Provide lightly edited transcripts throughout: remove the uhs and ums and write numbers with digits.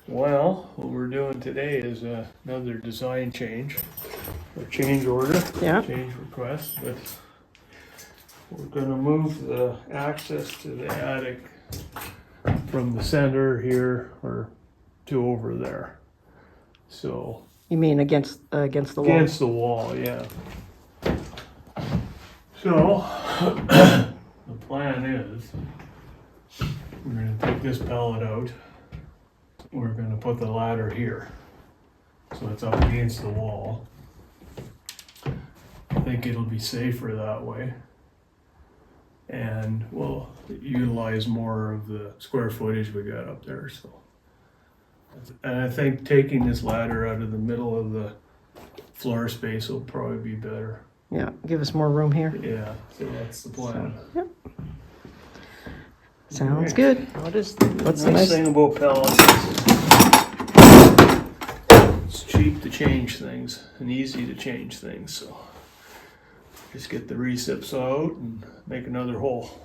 Well, what we're doing today is another design change, or change order, Yeah. change request, but we're gonna move the access to the attic from the center here or to over there. So, You mean against the wall? against the wall, yeah. So, the plan is, we're gonna take this pallet out. We're gonna put the ladder here, so it's up against the wall. I think it'll be safer that way. And we'll utilize more of the square footage we got up there, so. And I think taking this ladder out of the middle of the floor space will probably be better. Yeah, give us more room here. Yeah, so that's the plan. Yep. Sounds Alright. good. What's the Nice nice thing about pellets is it's cheap to change things and easy to change things, so just get the recips out and make another hole.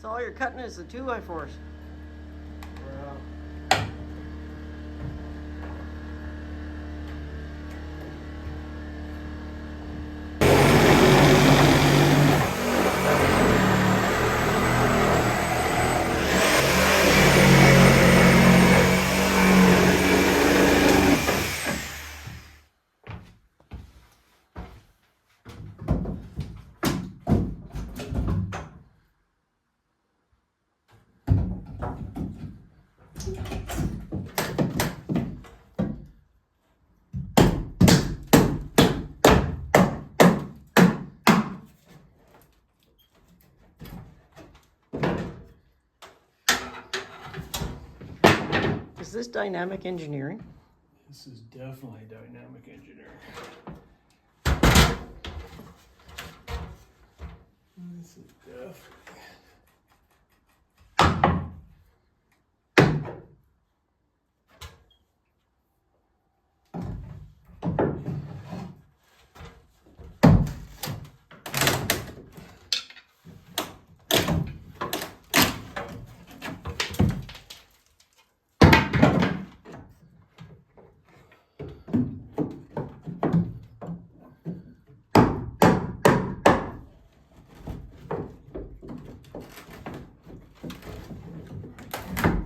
So all you're cutting is the 2x4s. Is this dynamic engineering? This is definitely dynamic engineering. This is definitely.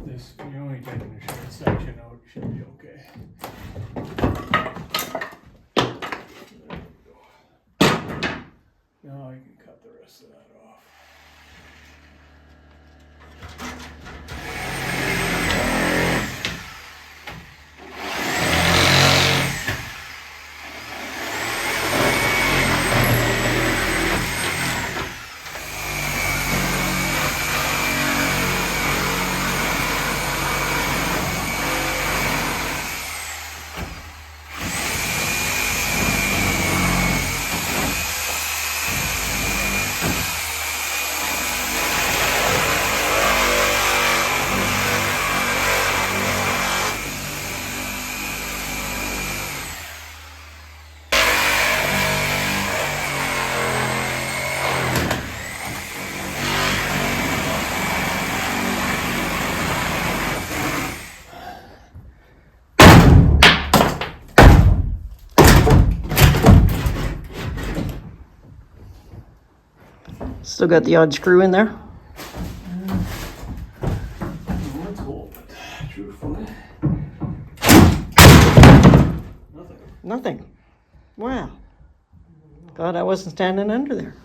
This, you're only taking a short section out, it should be okay. There we go. Now I can cut the rest of that off. Still got the odd screw in there? Let's hold it, truthfully. Nothing. Nothing. Wow. God, I wasn't standing under there.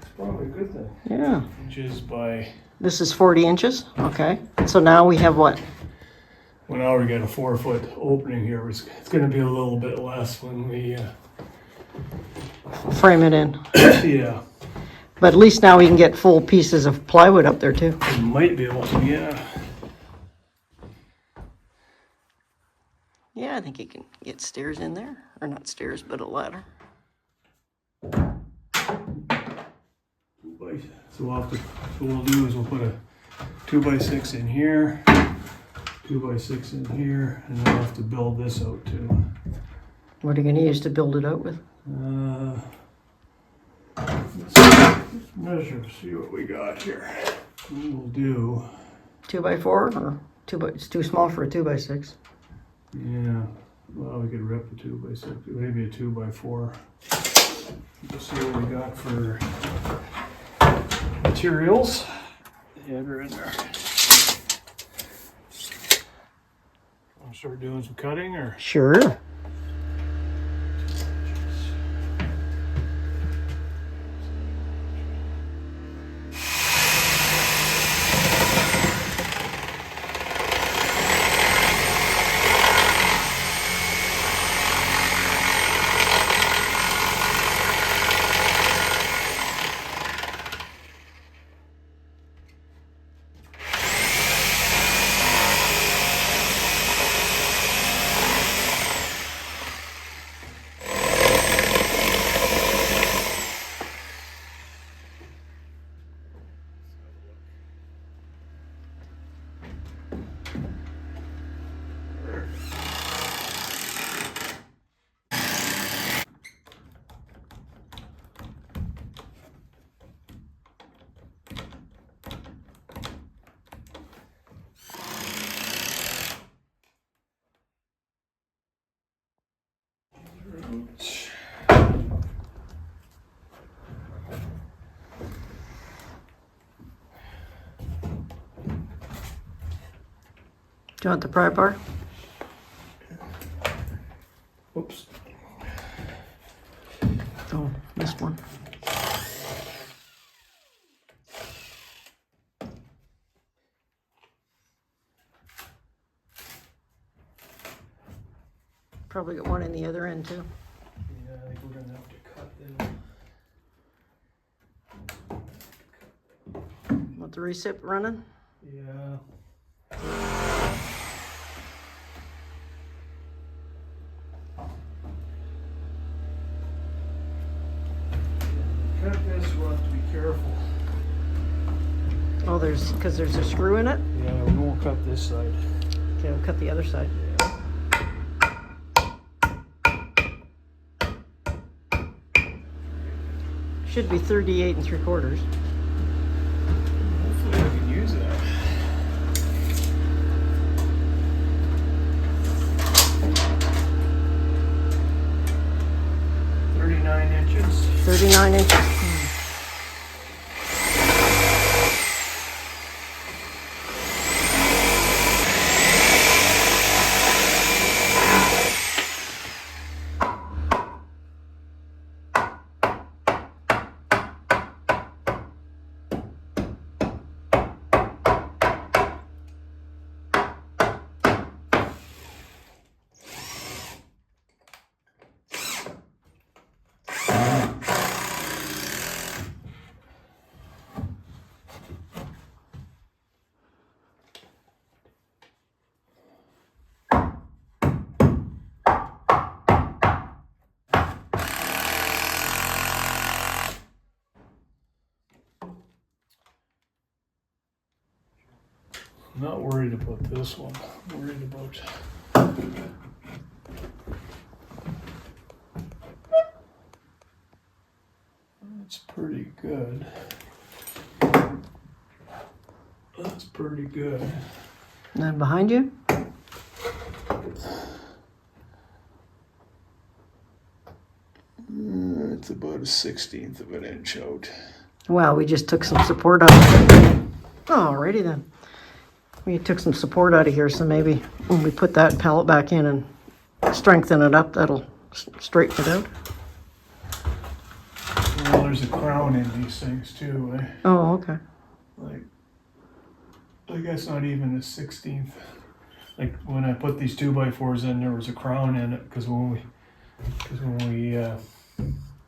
It's probably a good thing. Yeah. Inches by, This is 40 inches? Okay. So now we have what? well, now we got a 4-foot opening here. It's gonna be a little bit less when we, Frame it in. yeah, But at least now we can get full pieces of plywood up there too. we might be able to, yeah. Yeah, I think you can get stairs in there. Or not stairs, but a ladder. So we'll have to, so what we'll do is we'll put a 2x6 in here, 2x6 in here, and I'll have to build this out too. What are you gonna use to build it out with? Let's measure, see what we got here. We will do, 2x4 or it's too small for a 2x6. yeah, well, we could rip a 2x6, maybe a 2x4. Let's see what we got for materials. Yeah, they're in there. Want to start doing some cutting or? Sure. Do you want the pry bar? Oops. Oh, this one. Probably got one in the other end too. Yeah, I think we're gonna have to cut them. Want the recip running? Yeah. Cut this, we'll have to be careful. Oh, because there's a screw in it? Yeah, we won't cut this side. Okay, we'll cut the other side. Should be 38 3/4. Hopefully I can use that. .39". 39 inches. I'm not worried about this one. I'm worried about that's pretty good. That's pretty good. And then behind you? It's about a 1/16 of an inch out. Wow, we just took some support out of it. Alrighty then. We took some support out of here, so maybe when we put that pallet back in and strengthen it up, that'll straighten it out. Well, there's a crown in these things too. Oh, okay. Like that's not even a 1/16. Like when I put these 2x4s in, there was a crown in it because when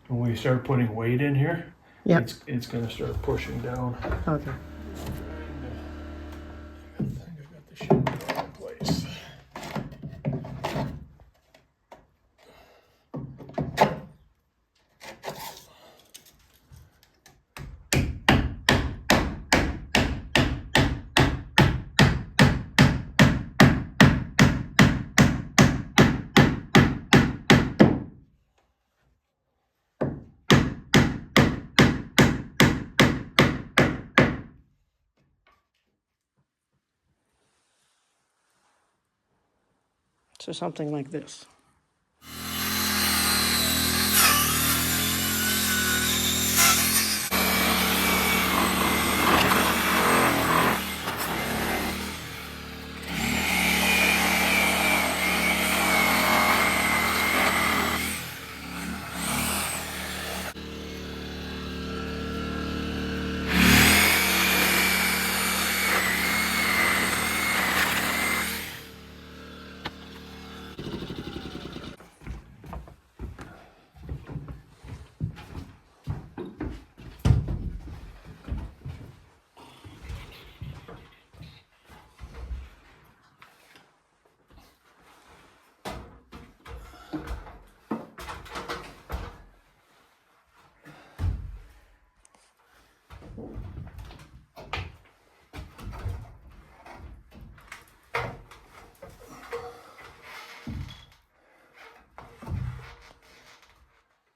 we start putting weight in here, Yep. it's gonna start pushing down. Okay. I think I got the shim in place. So something like this.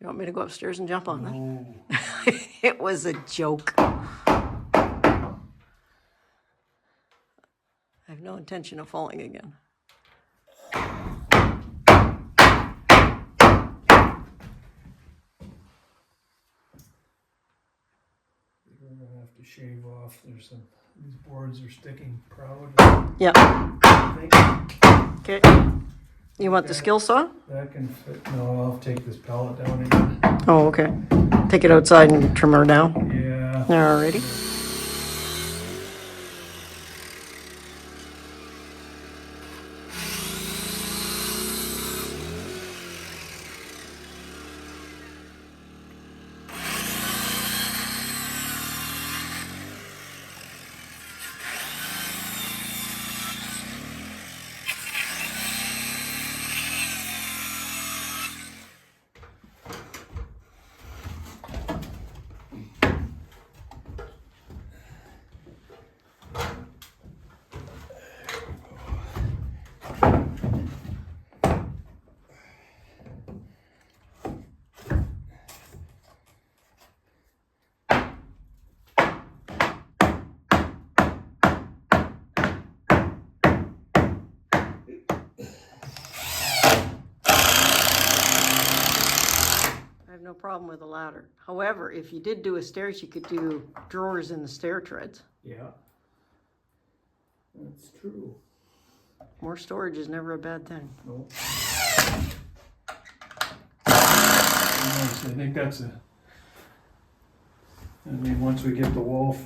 You want me to go upstairs and jump on No. that? It was a joke. I have no intention of falling again. We're gonna have to shave off. There's some, these boards are sticking proud. Yeah. I think Okay. You want the skill saw? that can fit. No, I'll take this pallet down again. Oh, okay. Take it outside and trim her down. Yeah. Alrighty. I have no problem with a ladder. However, if you did do a stairs, you could do drawers in the stair treads. Yeah. That's true. More storage is never a bad thing. No. I think that's a. I mean, once we get the wall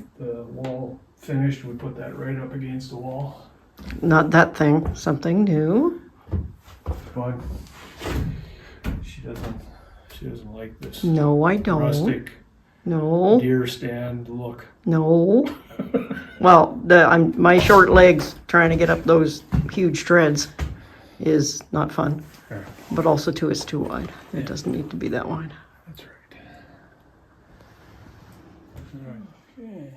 finished, we put that right up against the wall. Not that thing, something new. But she doesn't like this No, I don't. rustic No, deer stand look. no. Well, my short legs trying to get up those huge treads is not fun. There. But also too, it's too wide. Yeah. It doesn't need to be that wide. That's right. All right. Okay.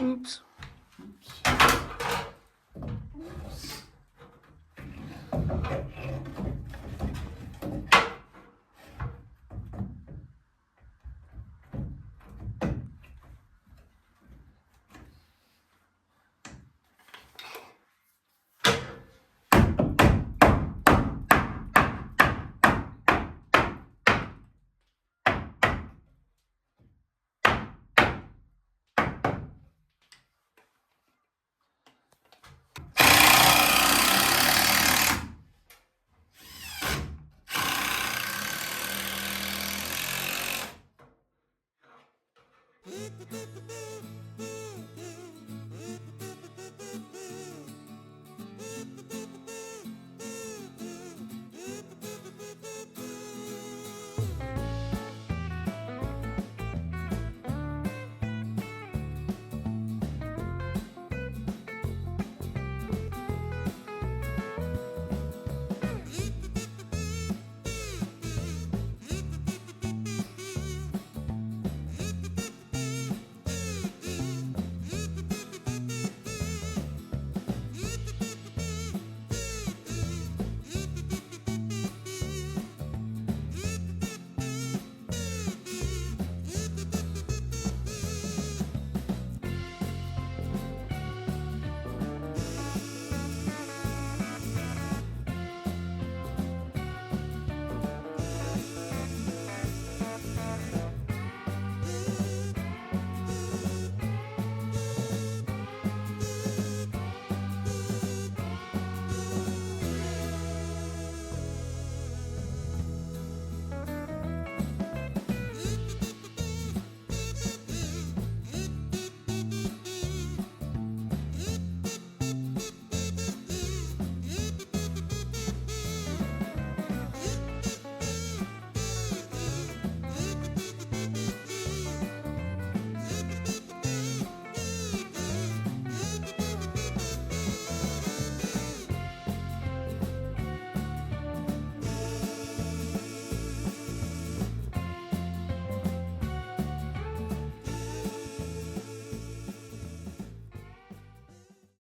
Oops.